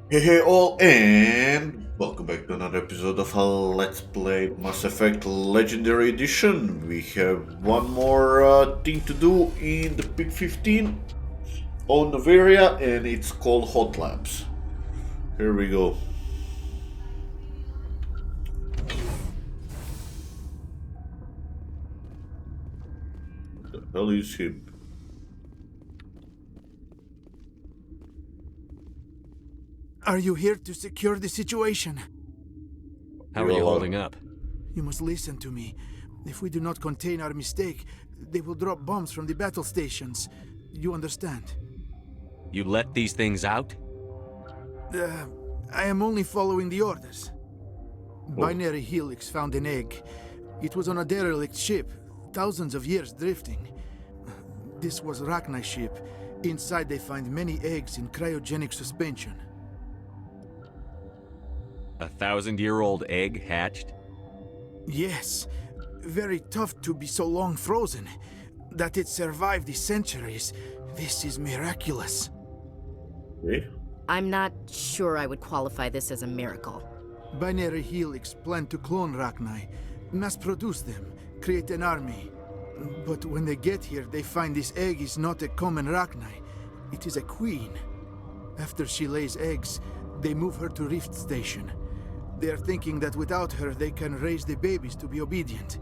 Hey all, and welcome back to another episode of our Let's Play Mass Effect Legendary Edition. We have one more thing to do in the Pick 15 on Novaria, and it's called Hot Labs. Here we go. The hell is him? Are you here to secure the situation? How are You you are. holding up? You must listen to me. If we do not contain our mistake, they will drop bombs from the battle stations. You understand? You let these things out? Uh, I am only following the orders. Oh, Binary Helix found an egg. It was on a derelict ship, thousands of years drifting. This was Rachni's ship. Inside they find many eggs in cryogenic suspension. 1,000-year-old egg hatched? Yes, very tough to be so long frozen. That it survived the centuries, this is miraculous. okay. I'm not sure I would qualify this as a miracle. Binary Helix planned to clone Rachni, mass produce them, create an army. But when they get here, they find this egg is not a common Rachni. It is a queen. After she lays eggs, they move her to Rift Station. They are thinking that without her, they can raise the babies to be obedient.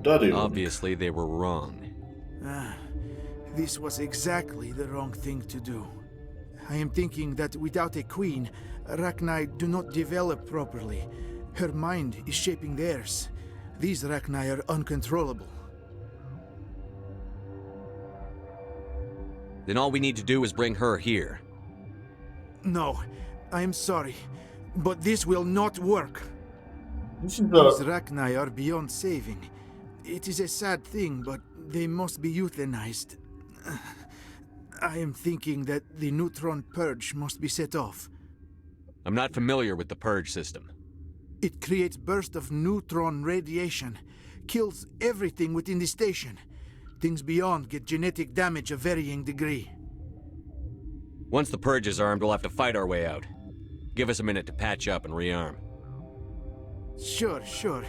That is. Obviously, they were wrong. Ah, this was exactly the wrong thing to do. I am thinking that without a queen, Rachni do not develop properly. Her mind is shaping theirs. These Rachni are uncontrollable. Then all we need to do is bring her here. No, I am sorry, but this will not work. This is These Rachni are beyond saving. It is a sad thing, but they must be euthanized. I am thinking that the neutron purge must be set off. I'm not familiar with the purge system. It creates bursts of neutron radiation, kills everything within the station. Things beyond get genetic damage of varying degree. Once the purge is armed, we'll have to fight our way out. Give us a minute to patch up and rearm. Sure.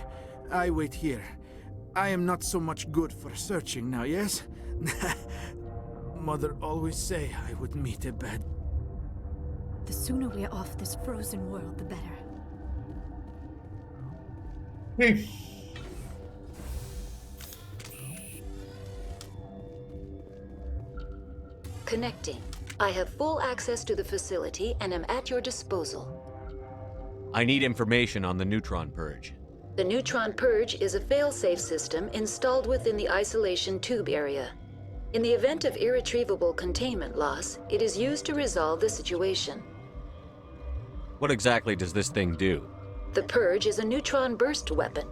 I wait here. I am not so much good for searching now, yes? Mother always say I would meet a bad... The sooner we're off this frozen world, the better. Hey. Connecting. I have full access to the facility and am at your disposal. I need information on the neutron purge. The neutron purge is a fail-safe system installed within the isolation tube area. In the event of irretrievable containment loss, it is used to resolve the situation. What exactly does this thing do? The purge is a neutron burst weapon.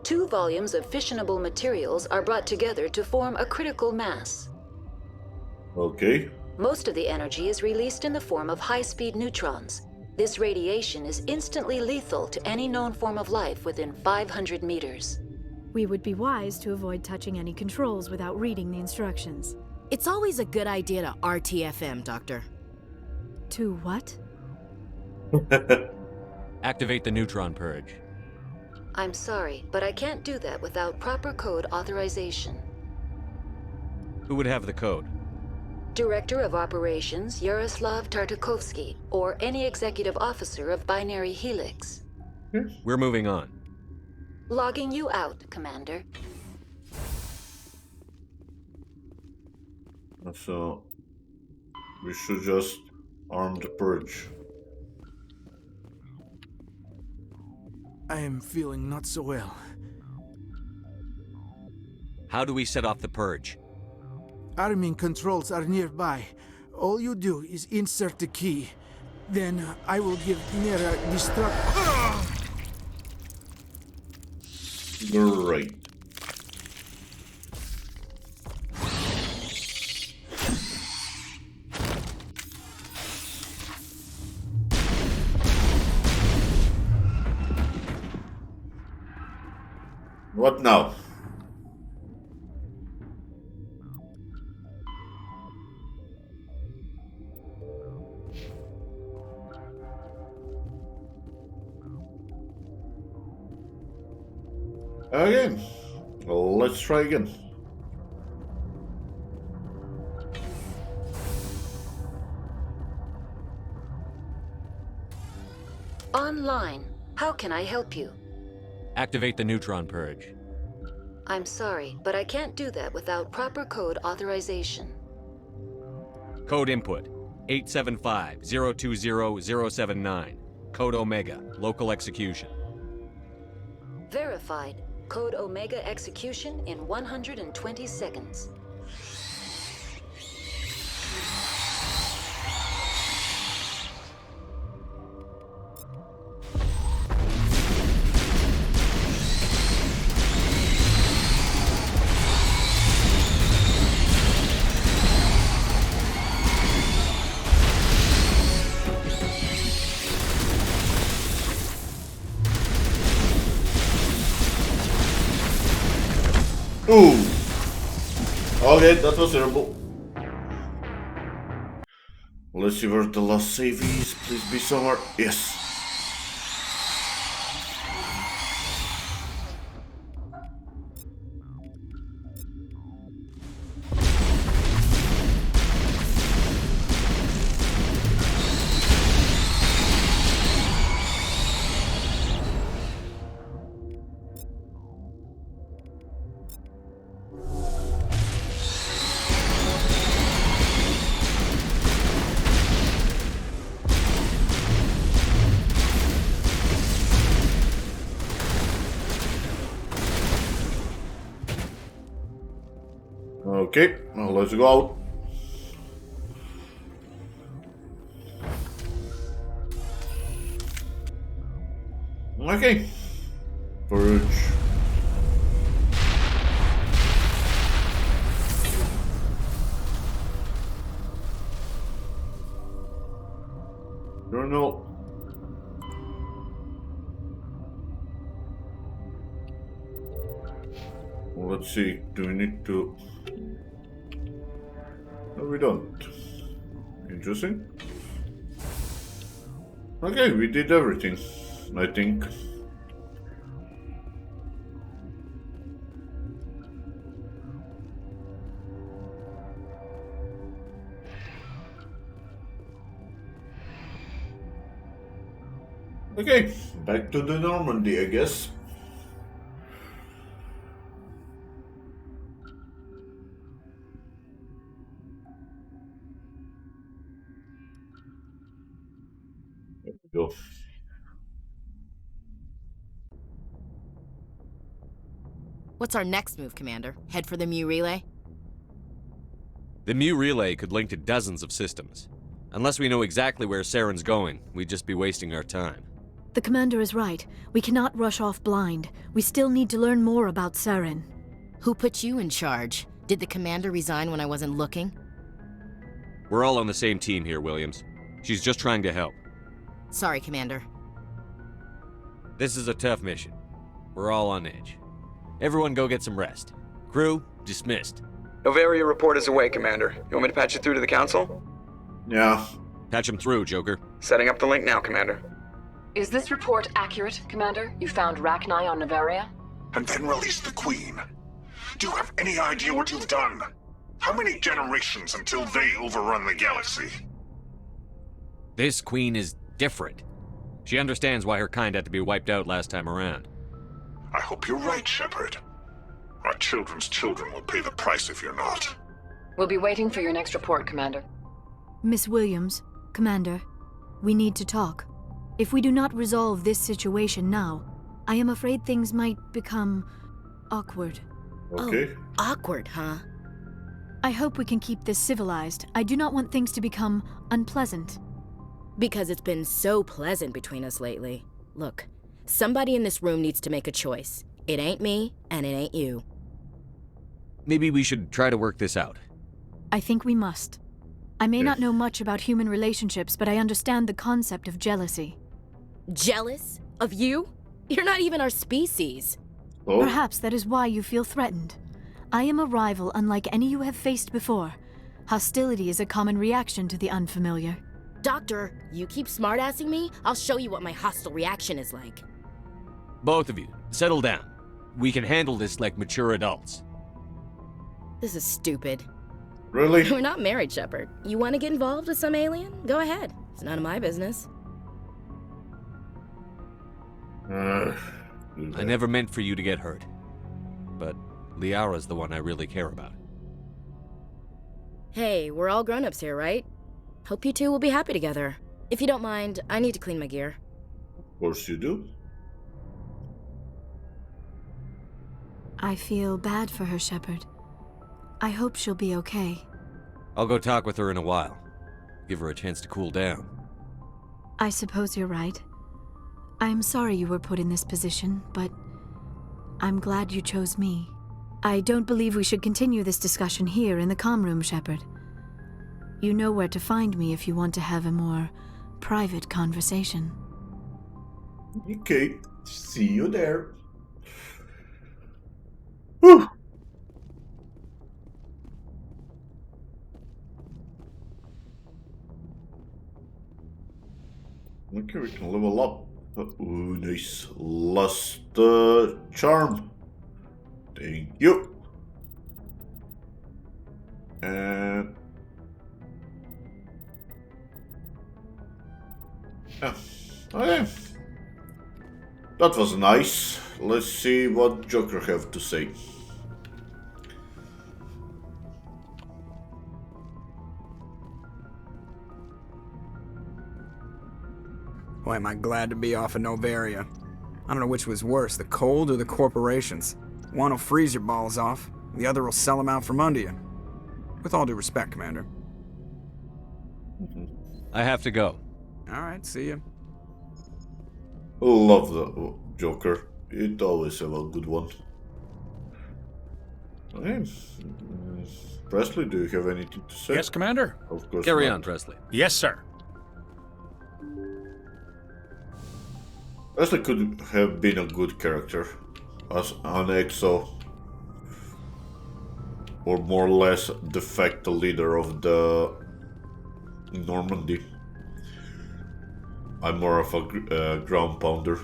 2 volumes of fissionable materials are brought together to form a critical mass. Okay. Most of the energy is released in the form of high-speed neutrons. This radiation is instantly lethal to any known form of life within 500 meters. We would be wise to avoid touching any controls without reading the instructions. It's always a good idea to RTFM, Doctor. To what? Activate the neutron purge. I'm sorry, but I can't do that without proper code authorization. Who would have the code? Director of Operations Yaroslav Tartakovsky, or any executive officer of Binary Helix. We're moving on. Logging you out, Commander. So, we should just arm the purge. I am feeling not so well. How do we set off the purge? Arming controls are nearby. All you do is insert the key. Then I will give Nera destruct... Great. What now? Again. Let's try again. Online. How can I help you? Activate the neutron purge. I'm sorry, but I can't do that without proper code authorization. Code input 875-020-079. Code Omega. Local execution. Verified. Code Omega execution in 120 seconds. Ooh! Okay, that was terrible. Let's see where the last save is. Please be somewhere. Yes. Okay, now let's go out. Okay. Purge. Journal. Let's see, do we need to... No, we don't. Interesting. Okay, we did everything, I think. Okay, back to the Normandy, I guess. There we go. What's our next move, Commander? Head for the Mu relay? The Mu relay could link to dozens of systems. Unless we know exactly where Saren's going, we'd just be wasting our time. The Commander is right. We cannot rush off blind. We still need to learn more about Saren. Who put you in charge? Did the Commander resign when I wasn't looking? We're all on the same team here, Williams. She's just trying to help. Sorry, Commander. This is a tough mission. We're all on edge. Everyone go get some rest. Crew, dismissed. Novaria report is away, Commander. You want me to patch it through to the Council? Yeah. Patch him through, Joker. Setting up the link now, Commander. Is this report accurate, Commander? You found Rachni on Novaria? And then release the Queen. Do you have any idea what you've done? How many generations until they overrun the galaxy? This Queen is different. She understands why her kind had to be wiped out last time around. I hope you're right, Shepard. Our children's children will pay the price if you're not. We'll be waiting for your next report, Commander. Miss Williams, Commander, we need to talk. If we do not resolve this situation now, I am afraid things might become awkward. Okay. Oh, awkward, huh? I hope we can keep this civilized. I do not want things to become unpleasant. Because it's been so pleasant between us lately. Look, somebody in this room needs to make a choice. It ain't me, and it ain't you. Maybe we should try to work this out. I think we must. I may not know much about human relationships, but I understand the concept of jealousy. Jealous? Of you? You're not even our species. Oh, Perhaps that is why you feel threatened. I am a rival unlike any you have faced before. Hostility is a common reaction to the unfamiliar. Doctor, you keep smartassing me, I'll show you what my hostile reaction is like. Both of you, settle down. We can handle this like mature adults. This is stupid. Really? We're not married, Shepard. You want to get involved with some alien? Go ahead. It's none of my business. I never meant for you to get hurt. But Liara's the one I really care about. Hey, we're all grown-ups here, right? Hope you two will be happy together. If you don't mind, I need to clean my gear. Of course you do. I feel bad for her, Shepard. I hope she'll be okay. I'll go talk with her in a while. Give her a chance to cool down. I suppose you're right. I'm sorry you were put in this position, but I'm glad you chose me. I don't believe we should continue this discussion here in the comm room, Shepard. You know where to find me if you want to have a more private conversation. Okay, see you there. Whew. Okay, we can level up. Ooh, nice. Lost charm. Thank you. And yeah. Okay. That was nice. Let's see what Joker have to say. Boy, am I glad to be off of Novaria. I don't know which was worse, the cold or the corporations. One will freeze your balls off, the other will sell them out from under you. With all due respect, Commander. I have to go. Alright, see ya. Love the Joker. It always have a good one. Okay. Presley, do you have anything to say? Yes, Commander. Of course. Carry not. on, Presley. Yes, sir. Presley could have been a good character as an EXO, or more or less de facto leader of the Normandy. I'm more of a ground pounder.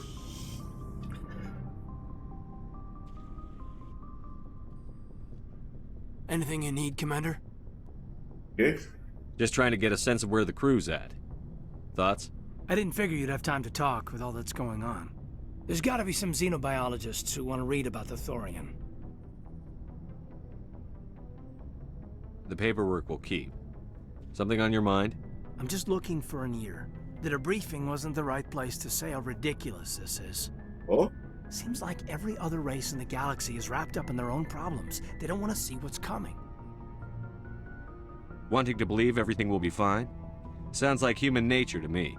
Anything you need, Commander? Okay. Just trying to get a sense of where the crew's at. Thoughts? I didn't figure you'd have time to talk with all that's going on. There's gotta be some xenobiologists who want to read about the Thorian. The paperwork will keep. Something on your mind? I'm just looking for an ear. The debriefing wasn't the right place to say how ridiculous this is. Oh? Seems like every other race in the galaxy is wrapped up in their own problems. They don't want to see what's coming. Wanting to believe everything will be fine? Sounds like human nature to me.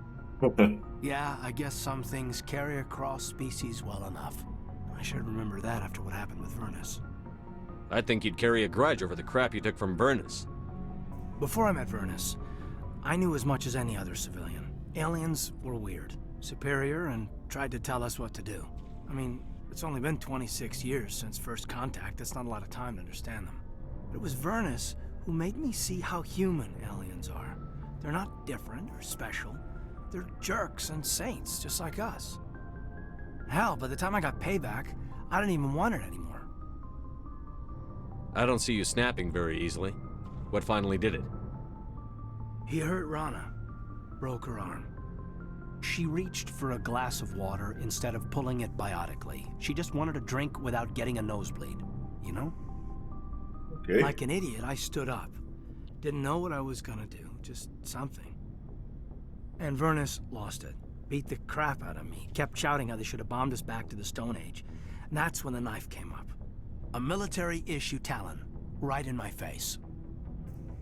Yeah, I guess some things carry across species well enough. I should remember that after what happened with Vernus. I'd think you'd carry a grudge over the crap you took from Vernus. Before I met Vernus, I knew as much as any other civilian. Aliens were weird, superior, and tried to tell us what to do. I mean, it's only been 26 years since first contact. That's not a lot of time to understand them. But it was Vernus who made me see how human aliens are. They're not different or special. They're jerks and saints, just like us. Hell, by the time I got payback, I didn't even want it anymore. I don't see you snapping very easily. What finally did it? He hurt Rana. Broke her arm. She reached for a glass of water instead of pulling it biotically. She just wanted a drink without getting a nosebleed, you know? Okay. Like an idiot, I stood up. Didn't know what I was gonna do, just something. And Vernus lost it. Beat the crap out of me. Kept shouting how they should have bombed us back to the Stone Age. And that's when the knife came up. A military-issue talon, right in my face.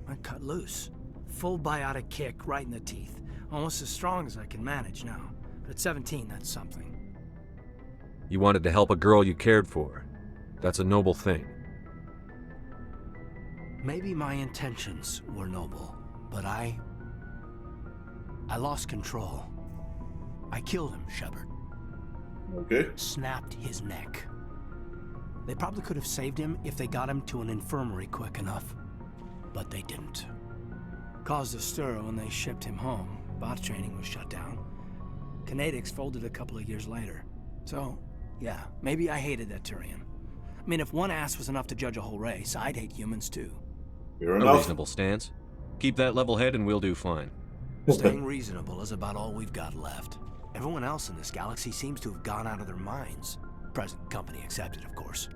I cut loose. Full biotic kick right in the teeth. Almost as strong as I can manage now. But at 17, that's something. You wanted to help a girl you cared for. That's a noble thing. Maybe my intentions were noble, but I lost control. I killed him, Shepard. Okay. Snapped his neck. They probably could have saved him if they got him to an infirmary quick enough. But they didn't. Caused a stir when they shipped him home. Bot training was shut down. Kinetics folded a couple of years later. So, Yeah, maybe I hated that Turian. I mean, if one ass was enough to judge a whole race, I'd hate humans too. Fair A enough. reasonable stance. Keep that level head and we'll do fine. Staying reasonable is about all we've got left. Everyone else in this galaxy seems to have gone out of their minds. Present company accepted, of course.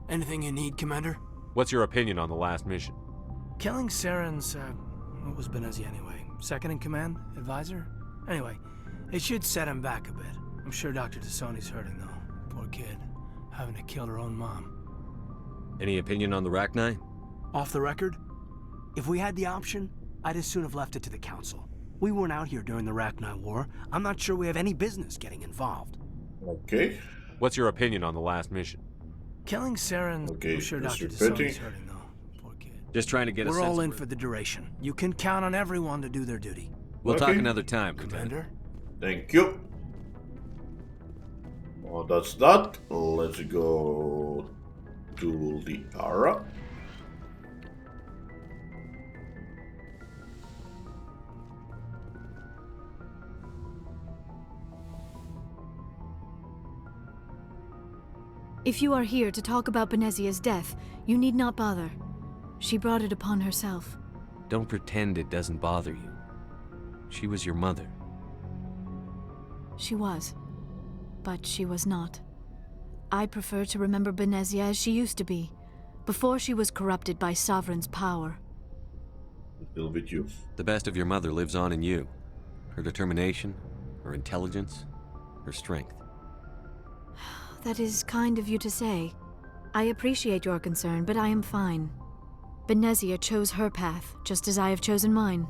Anything you need, Commander? What's your opinion on the last mission? Killing Saren's, what was Benezia anyway? Second in command? Advisor? Anyway, it should set him back a bit. I'm sure Dr. Tassoni's hurting, though. Poor kid. Having to kill her own mom. Any opinion on the Rachni? Off the record? If we had the option, I'd as soon have left it to the Council. We weren't out here during the Rachni War. I'm not sure we have any business getting involved. Okay. What's your opinion on the last mission? Killing Saren's... Okay, I'm sure that's Dr. repeating. Tassoni's hurting, though. Poor kid. Just trying to get a We're sense all of in where- for the duration. You can count on everyone to do their duty. We'll Okay. talk another time, Commander. Commander? Thank you. Well, that's that. Let's go to the Ara. If you are here to talk about Benezia's death, you need not bother. She brought it upon herself. Don't pretend it doesn't bother you. She was your mother. She was. But she was not. I prefer to remember Benezia as she used to be, before she was corrupted by Sovereign's power. Still with you. The best of your mother lives on in you. Her determination, her intelligence, her strength. That is kind of you to say. I appreciate your concern, but I am fine. Benezia chose her path, just as I have chosen mine.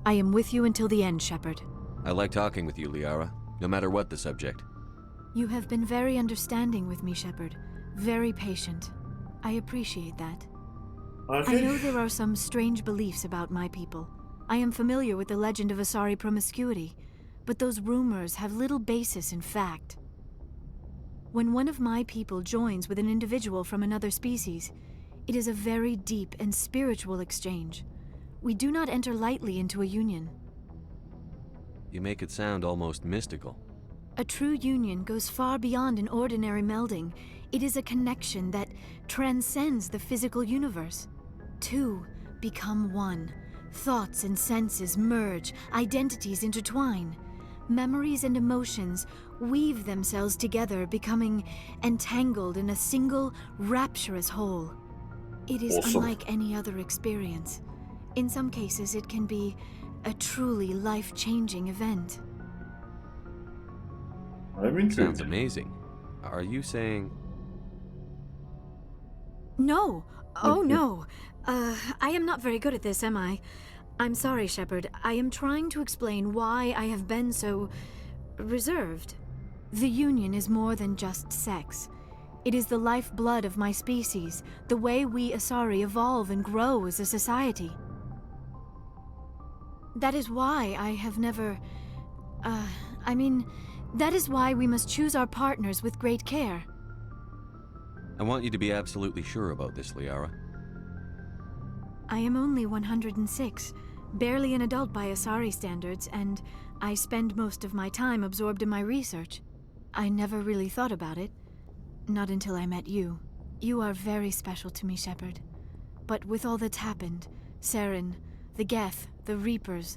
I am with you until the end, Shepard. I like talking with you, Liara, no matter what the subject. You have been very understanding with me, Shepard. Very patient. I appreciate that. Okay. I know there are some strange beliefs about my people. I am familiar with the legend of Asari promiscuity, but those rumors have little basis in fact. When one of my people joins with an individual from another species, it is a very deep and spiritual exchange. We do not enter lightly into a union. You make it sound almost mystical. A true union goes far beyond an ordinary melding. It is a connection that transcends the physical universe. Two become one. Thoughts and senses merge, identities intertwine. Memories and emotions weave themselves together, becoming entangled in a single, rapturous whole. It is Awesome. unlike any other experience. In some cases, it can be a truly life-changing event. I'm intrigued. Sounds amazing. Are you saying... No! Oh, no! I am not very good at this, am I? I'm sorry, Shepard. I am trying to explain why I have been so... reserved. The Union is more than just sex. It is the lifeblood of my species, the way we Asari evolve and grow as a society. That is why I have never... that is why we must choose our partners with great care. I want you to be absolutely sure about this, Liara. I am only 106, barely an adult by Asari standards, and I spend most of my time absorbed in my research. I never really thought about it. Not until I met you. You are very special to me, Shepard. But with all that's happened, Saren, the Geth, the Reapers,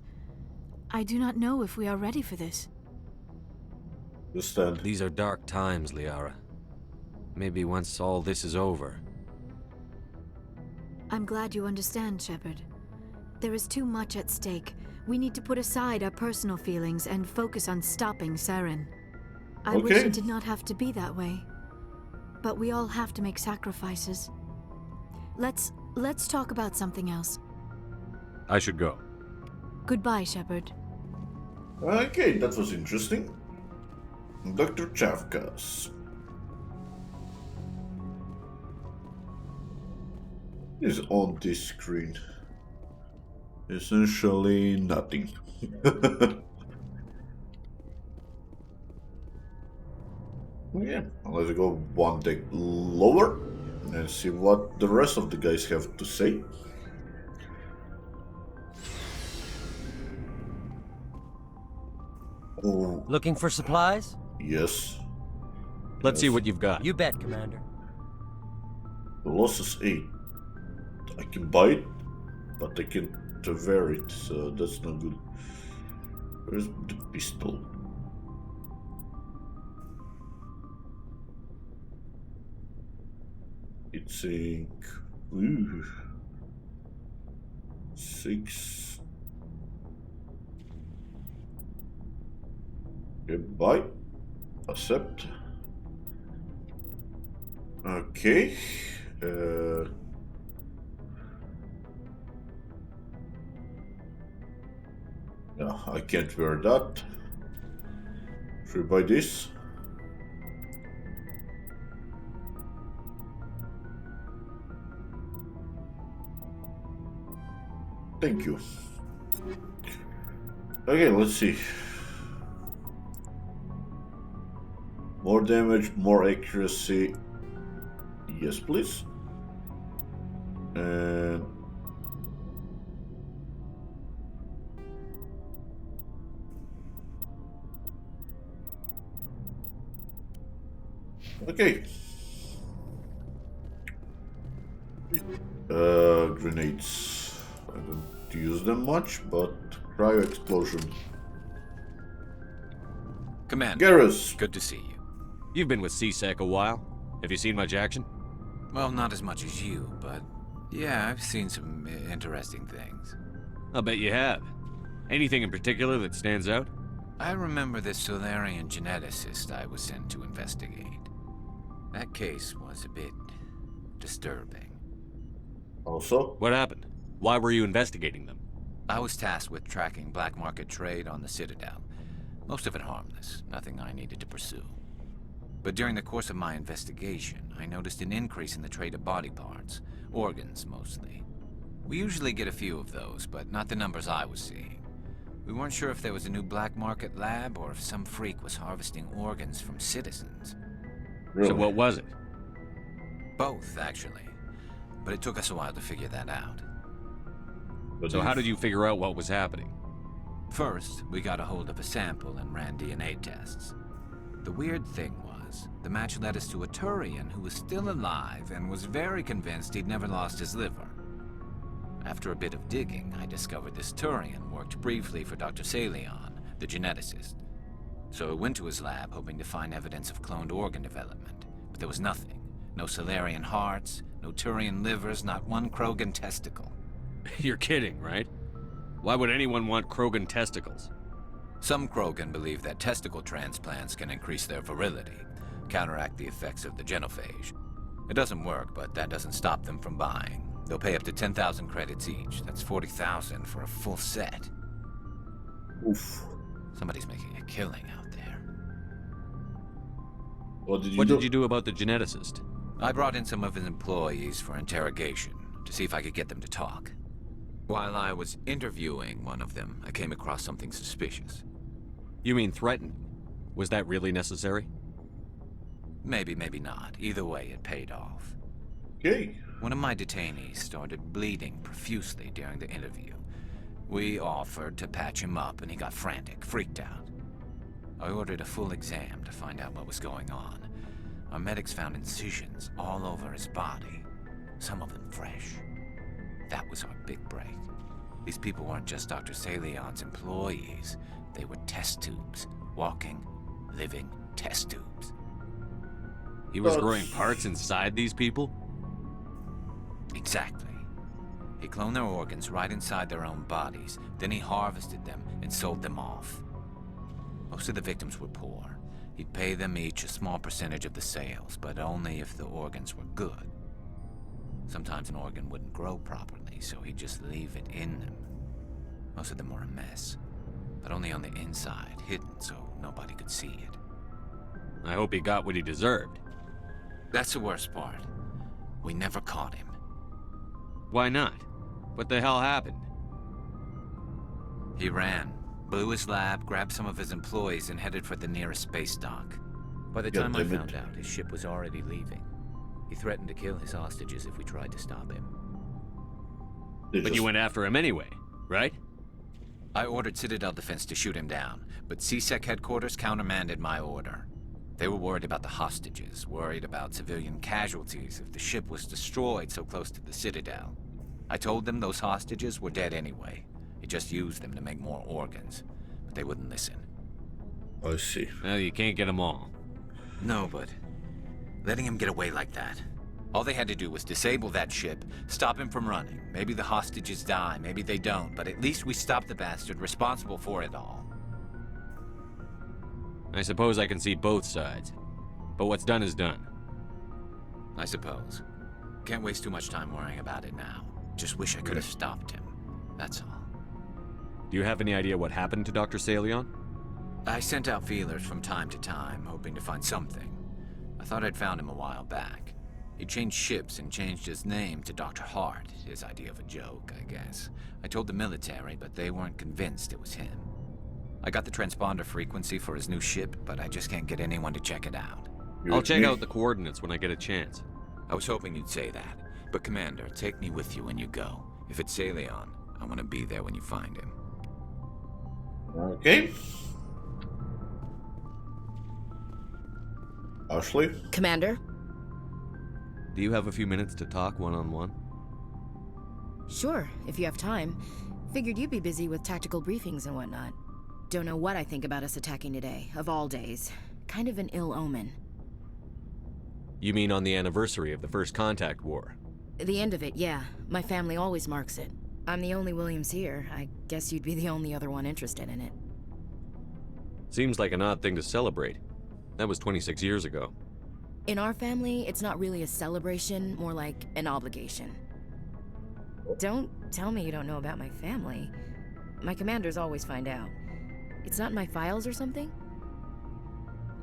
I do not know if we are ready for this. Understand. These are dark times, Liara. Maybe once all this is over. I'm glad you understand, Shepard. There is too much at stake. We need to put aside our personal feelings and focus on stopping Saren. I wish Okay. it did not have to be that way. But we all have to make sacrifices. Let's talk about something else. I should go. Goodbye, Shepard. Okay, that was interesting. Dr. Chavkas. Is on this screen. Essentially nothing. Yeah, let's go one deck lower and see what the rest of the guys have to say. Oh, Looking for supplies? Yes. Let's see what you've got. You bet, Commander. The loss is 8. I can buy it, but I can't wear it, so that's not good. Where's the pistol? It's saying, ooh, 6. Okay, buy, accept. Okay. Yeah, I can't wear that. Should we buy this? Thank you. Okay, let's see. More damage, more accuracy. Yes, please. And okay. Grenades. I don't use them much, but cryo explosion. Commander, Garrus. good to see you. You've been with CSEC a while. Have you seen much action? Well, not as much as you, but yeah, I've seen some interesting things. I'll bet you have. Anything in particular that stands out? I remember this Solarian geneticist I was sent to investigate. That case was a bit disturbing. Also? What happened? Why were you investigating them? I was tasked with tracking black market trade on the Citadel. Most of it harmless, nothing I needed to pursue. But during the course of my investigation, I noticed an increase in the trade of body parts, organs mostly. We usually get a few of those, but not the numbers I was seeing. We weren't sure if there was a new black market lab or if some freak was harvesting organs from citizens. Really? So what was it? Both, actually. But it took us a while to figure that out. So how did you figure out what was happening? First, we got a hold of a sample and ran DNA tests. The weird thing was, the match led us to a Turian who was still alive and was very convinced he'd never lost his liver. After a bit of digging, I discovered this Turian worked briefly for Dr. Salion, the geneticist. So I went to his lab hoping to find evidence of cloned organ development, but there was nothing. No Solarian hearts, no Turian livers, not one Krogan testicle. You're kidding, right? Why would anyone want Krogan testicles? Some Krogan believe that testicle transplants can increase their virility, counteract the effects of the genophage. It doesn't work, but that doesn't stop them from buying. They'll pay up to 10,000 credits each. That's 40,000 for a full set. Oof. Somebody's making a killing out there. What did you do about the geneticist? I brought in some of his employees for interrogation, to see if I could get them to talk. While I was interviewing one of them, I came across something suspicious. You mean threatened? Was that really necessary? Maybe, maybe not. Either way, it paid off. Okay. One of my detainees started bleeding profusely during the interview. We offered to patch him up, and he got frantic, freaked out. I ordered a full exam to find out what was going on. Our medics found incisions all over his body, some of them fresh. That was our big break. These people weren't just Dr. Salion's employees. They were test tubes. Walking, living test tubes. He was growing parts inside these people? Exactly. He cloned their organs right inside their own bodies. Then he harvested them and sold them off. Most of the victims were poor. He'd pay them each a small percentage of the sales, but only if the organs were good. Sometimes an organ wouldn't grow properly, so he'd just leave it in them. Most of them were a mess, but only on the inside, hidden so nobody could see it. I hope he got what he deserved. That's the worst part. We never caught him. Why not? What the hell happened? He ran, blew his lab, grabbed some of his employees, and headed for the nearest space dock. By the time I found out, his ship was already leaving. He threatened to kill his hostages if we tried to stop him. But you went after him anyway, right? I ordered Citadel Defense to shoot him down, but CSEC headquarters countermanded my order. They were worried about the hostages, worried about civilian casualties if the ship was destroyed so close to the Citadel. I told them those hostages were dead anyway. He just used them to make more organs, but they wouldn't listen. I see. Well, you can't get them all. No, but letting him get away like that. All they had to do was disable that ship, stop him from running. Maybe the hostages die, maybe they don't, but at least we stopped the bastard responsible for it all. I suppose I can see both sides. But what's done is done. I suppose. Can't waste too much time worrying about it now. Just wish I could have stopped him. That's all. Do you have any idea what happened to Dr. Salion? I sent out feelers from time to time, hoping to find something. I thought I'd found him a while back. He changed ships and changed his name to Dr. Hart, his idea of a joke, I guess. I told the military, but they weren't convinced it was him. I got the transponder frequency for his new ship, but I just can't get anyone to check it out. I'll check out the coordinates when I get a chance. I was hoping you'd say that. But Commander, take me with you when you go. If it's Salion, I want to be there when you find him. Okay. Ashley? Commander? Do you have a few minutes to talk one-on-one? Sure, if you have time. Figured you'd be busy with tactical briefings and whatnot. Don't know what I think about us attacking today, of all days. Kind of an ill omen. You mean on the anniversary of the First Contact War? The end of it, yeah. My family always marks it. I'm the only Williams here. I guess you'd be the only other one interested in it. Seems like an odd thing to celebrate. That was 26 years ago. In our family, it's not really a celebration, more like an obligation. Don't tell me you don't know about my family. My commanders always find out. It's not in my files or something?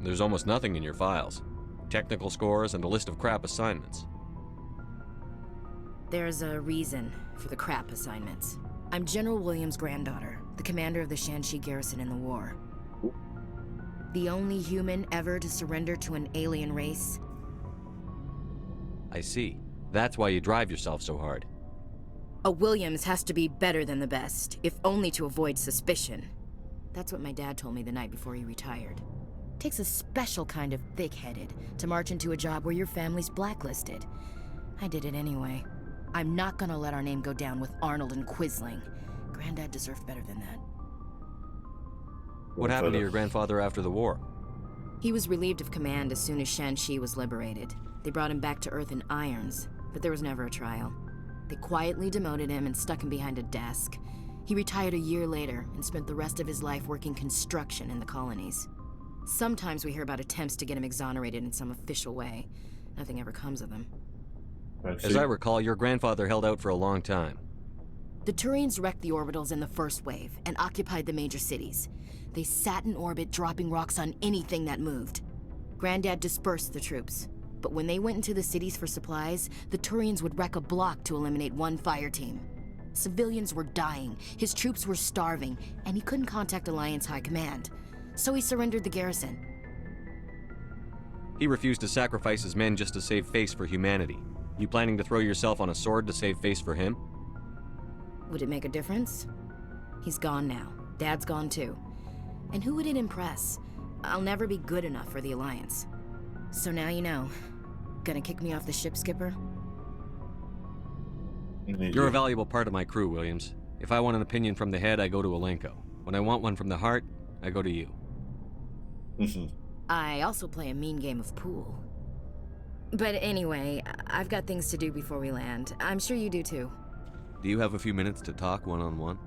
There's almost nothing in your files. Technical scores and a list of crap assignments. There's a reason for the crap assignments. I'm General Williams' granddaughter, the commander of the Shanxi garrison in the war. The only human ever to surrender to an alien race. I see. That's why you drive yourself so hard. A Williams has to be better than the best, if only to avoid suspicion. That's what my dad told me the night before he retired. Takes a special kind of thick-headed to march into a job where your family's blacklisted. I did it anyway. I'm not gonna let our name go down with Arnold and Quisling. Granddad deserved better than that. What happened to your grandfather after the war? He was relieved of command as soon as Shanxi was liberated. They brought him back to Earth in irons, but there was never a trial. They quietly demoted him and stuck him behind a desk. He retired a year later and spent the rest of his life working construction in the colonies. Sometimes we hear about attempts to get him exonerated in some official way. Nothing ever comes of them. As I recall, your grandfather held out for a long time. The Turians wrecked the orbitals in the first wave and occupied the major cities. They sat in orbit, dropping rocks on anything that moved. Granddad dispersed the troops, but when they went into the cities for supplies, the Turians would wreck a block to eliminate one fire team. Civilians were dying, his troops were starving, and he couldn't contact Alliance High Command. So he surrendered the garrison. He refused to sacrifice his men just to save face for humanity. You planning to throw yourself on a sword to save face for him? Would it make a difference? He's gone now. Dad's gone too. And who would it impress? I'll never be good enough for the Alliance. So now you know. Gonna kick me off the ship, Skipper? You're a valuable part of my crew, Williams. If I want an opinion from the head, I go to Alenko. When I want one from the heart, I go to you. I also play a mean game of pool. But anyway, I've got things to do before we land. I'm sure you do too. Do you have a few minutes to talk one-on-one?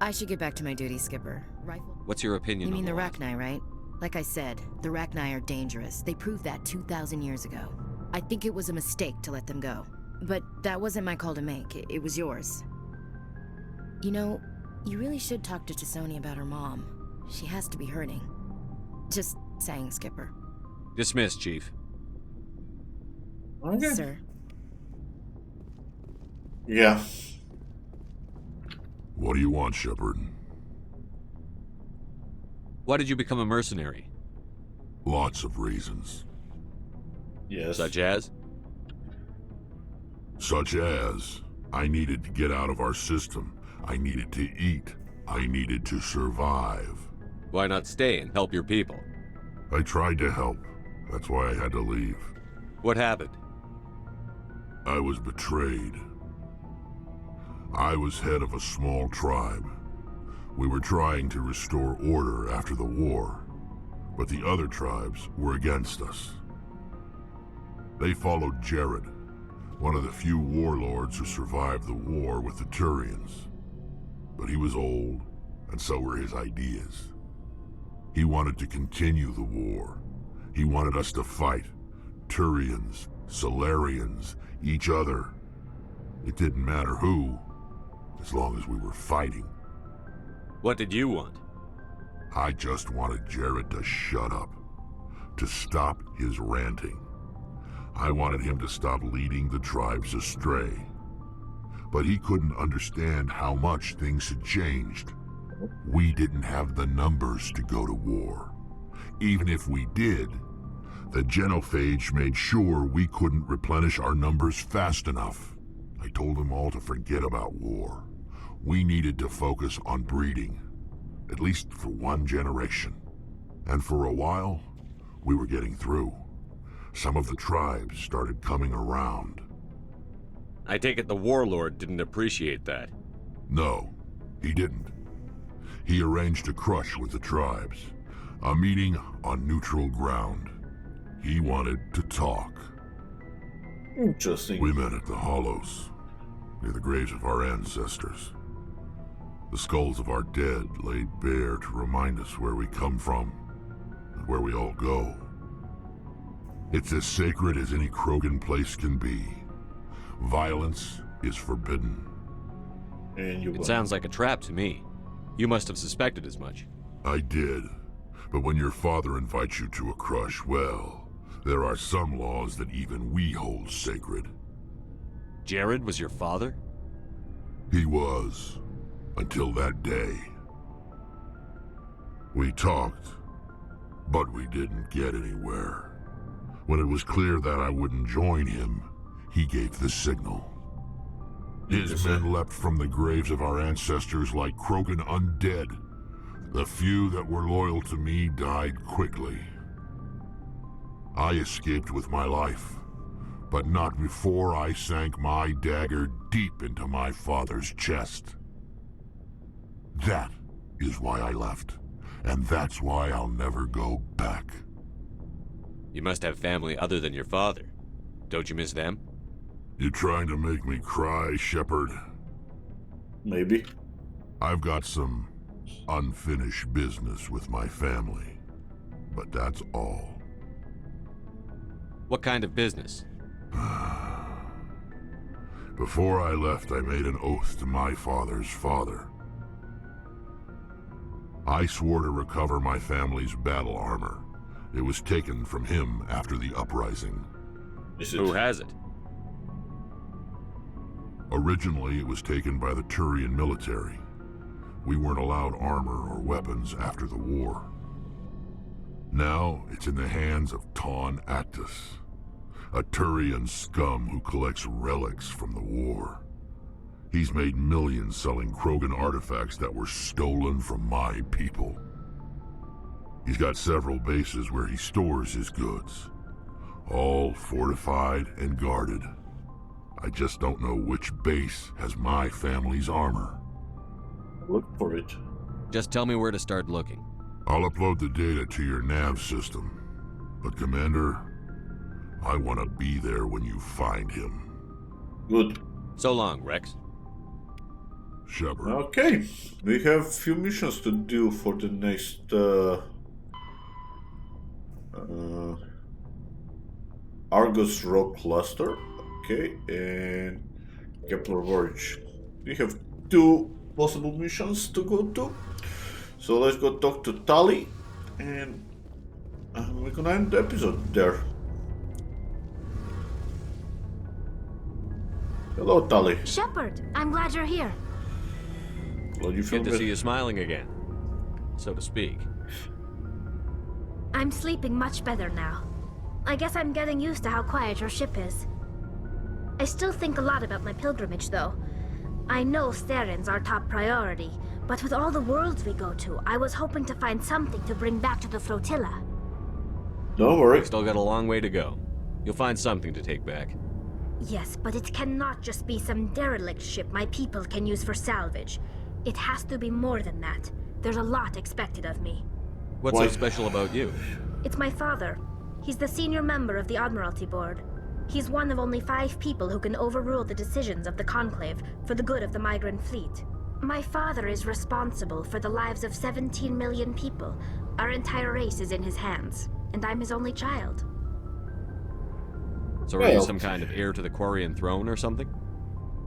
I should get back to my duty, Skipper. Rifle? What's your opinion You mean on the lot? Rachni, right? Like I said, the Rachni are dangerous. They proved that 2,000 years ago. I think it was a mistake to let them go. But that wasn't my call to make. It was yours. You know, you really should talk to T'Soni about her mom. She has to be hurting. Just saying, Skipper. Dismissed, Chief. Okay. Sir. Yeah. What do you want, Shepard? Why did you become a mercenary? Lots of reasons. Yes. Such as? Such as, I needed to get out of our system. I needed to eat. I needed to survive. Why not stay and help your people? I tried to help. That's why I had to leave. What happened? I was betrayed. I was head of a small tribe. We were trying to restore order after the war, but the other tribes were against us. They followed Jared, one of the few warlords who survived the war with the Turians. But he was old, and so were his ideas. He wanted to continue the war. He wanted us to fight. Turians, Solarians, each other. It didn't matter who, as long as we were fighting. What did you want? I just wanted Jared to shut up, to stop his ranting. I wanted him to stop leading the tribes astray. But he couldn't understand how much things had changed. We didn't have the numbers to go to war. Even if we did, the genophage made sure we couldn't replenish our numbers fast enough. I told them all to forget about war. We needed to focus on breeding, at least for one generation. And for a while, we were getting through. Some of the tribes started coming around. I take it the warlord didn't appreciate that. No, he didn't. He arranged a crush with the tribes, a meeting on neutral ground. He wanted to talk. Interesting. We met at the Hollows, near the graves of our ancestors. The skulls of our dead laid bare to remind us where we come from and where we all go. It's as sacred as any Krogan place can be. Violence is forbidden. And It sounds like a trap to me. You must have suspected as much. I did. But when your father invites you to a crush, well, there are some laws that even we hold sacred. Jared was your father? He was. Until that day. We talked, but we didn't get anywhere. When it was clear that I wouldn't join him, he gave the signal. His men leapt from the graves of our ancestors like Krogan undead. The few that were loyal to me died quickly. I escaped with my life, but not before I sank my dagger deep into my father's chest. That is why I left, and that's why I'll never go back. You must have family other than your father. Don't you miss them? You trying to make me cry, Shepard? Maybe. I've got some unfinished business with my family, but that's all. What kind of business? Before I left, I made an oath to my father's father. I swore to recover my family's battle armor. It was taken from him after the uprising. Who has it? Originally, it was taken by the Turian military. We weren't allowed armor or weapons after the war. Now, it's in the hands of Ton Actus, a Turian scum who collects relics from the war. He's made millions selling Krogan artifacts that were stolen from my people. He's got several bases where he stores his goods, all fortified and guarded. I just don't know which base has my family's armor. Look for it. Just tell me where to start looking. I'll upload the data to your nav system. But Commander, I want to be there when you find him. Good. So long, Rex. Shepard. Okay, we have a few missions to do for the next Argus Rock Cluster. Okay, and Kepler Voyage. We have 2 possible missions to go to. So let's go talk to Tali, and we're gonna end the episode there. Hello, Tali. Shepard, I'm glad you're here. Well, you feel Good to see you smiling again, so to speak. I'm sleeping much better now. I guess I'm getting used to how quiet your ship is. I still think a lot about my pilgrimage, though. I know Steren's our top priority, but with all the worlds we go to, I was hoping to find something to bring back to the flotilla. Don't worry. We've still got a long way to go. You'll find something to take back. Yes, but it cannot just be some derelict ship my people can use for salvage. It has to be more than that. There's a lot expected of me. What's so special about you? It's my father. He's the senior member of the Admiralty Board. He's one of only 5 people who can overrule the decisions of the Conclave for the good of the migrant fleet. My father is responsible for the lives of 17 million people. Our entire race is in his hands, and I'm his only child. So are you some kind of heir to the Quarian throne or something?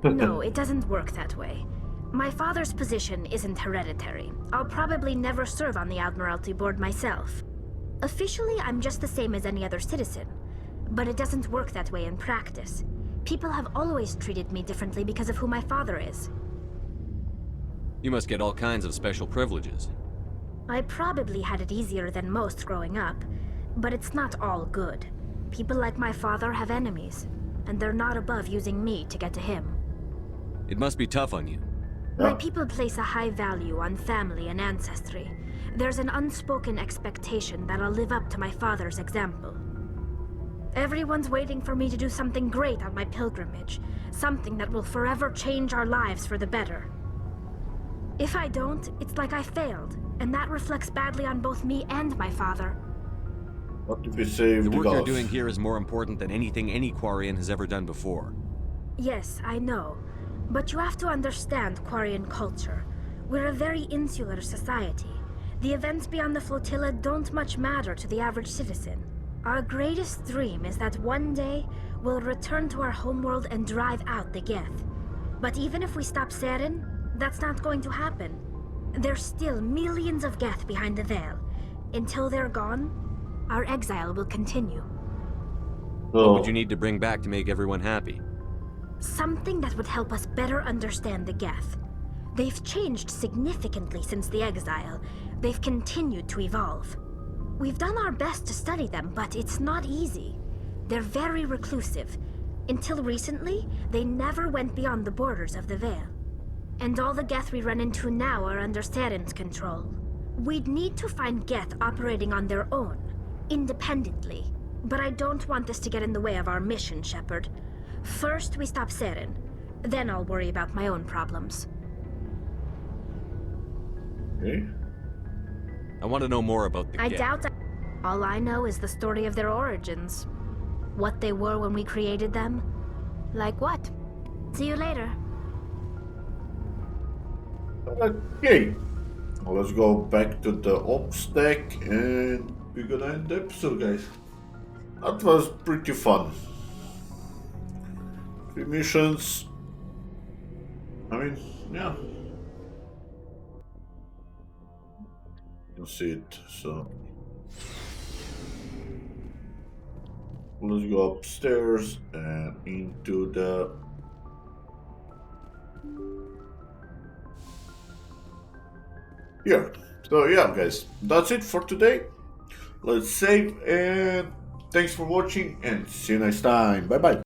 No, it doesn't work that way. My father's position isn't hereditary. I'll probably never serve on the Admiralty Board myself. Officially, I'm just the same as any other citizen. But it doesn't work that way in practice. People have always treated me differently because of who my father is. You must get all kinds of special privileges. I probably had it easier than most growing up, but it's not all good. People like my father have enemies, and they're not above using me to get to him. It must be tough on you. My people place a high value on family and ancestry. There's an unspoken expectation that I'll live up to my father's example. Everyone's waiting for me to do something great on my pilgrimage, something that will forever change our lives for the better. If I don't, it's like I failed, and that reflects badly on both me and my father. What if we save the the work gods? you're doing here is more important than anything any Quarian has ever done before. Yes, I know. But you have to understand Quarian culture. We're a very insular society. The events beyond the flotilla don't much matter to the average citizen. Our greatest dream is that one day we'll return to our homeworld and drive out the Geth. But even if we stop Saren, that's not going to happen. There's still millions of Geth behind the veil. Until they're gone, our exile will continue. What would you need to bring back to make everyone happy? Something that would help us better understand the Geth. They've changed significantly since the exile. They've continued to evolve. We've done our best to study them, but it's not easy. They're very reclusive. Until recently, they never went beyond the borders of the Veil. And all the Geth we run into now are under Saren's control. We'd need to find Geth operating on their own, independently. But I don't want this to get in the way of our mission, Shepard. First, we stop Saren. Then I'll worry about my own problems. Okay. I want to know more about the Geth. I doubt all I know is the story of their origins. What they were when we created them. Like what? See you later. Okay. Let's go back to the ops deck and we're gonna end the episode, guys. That was pretty fun. 3 missions. I mean, yeah. You can see it, so. Let's go upstairs and into the. Here. So, yeah, guys, that's it for today. Let's save and thanks for watching and see you next time. Bye bye.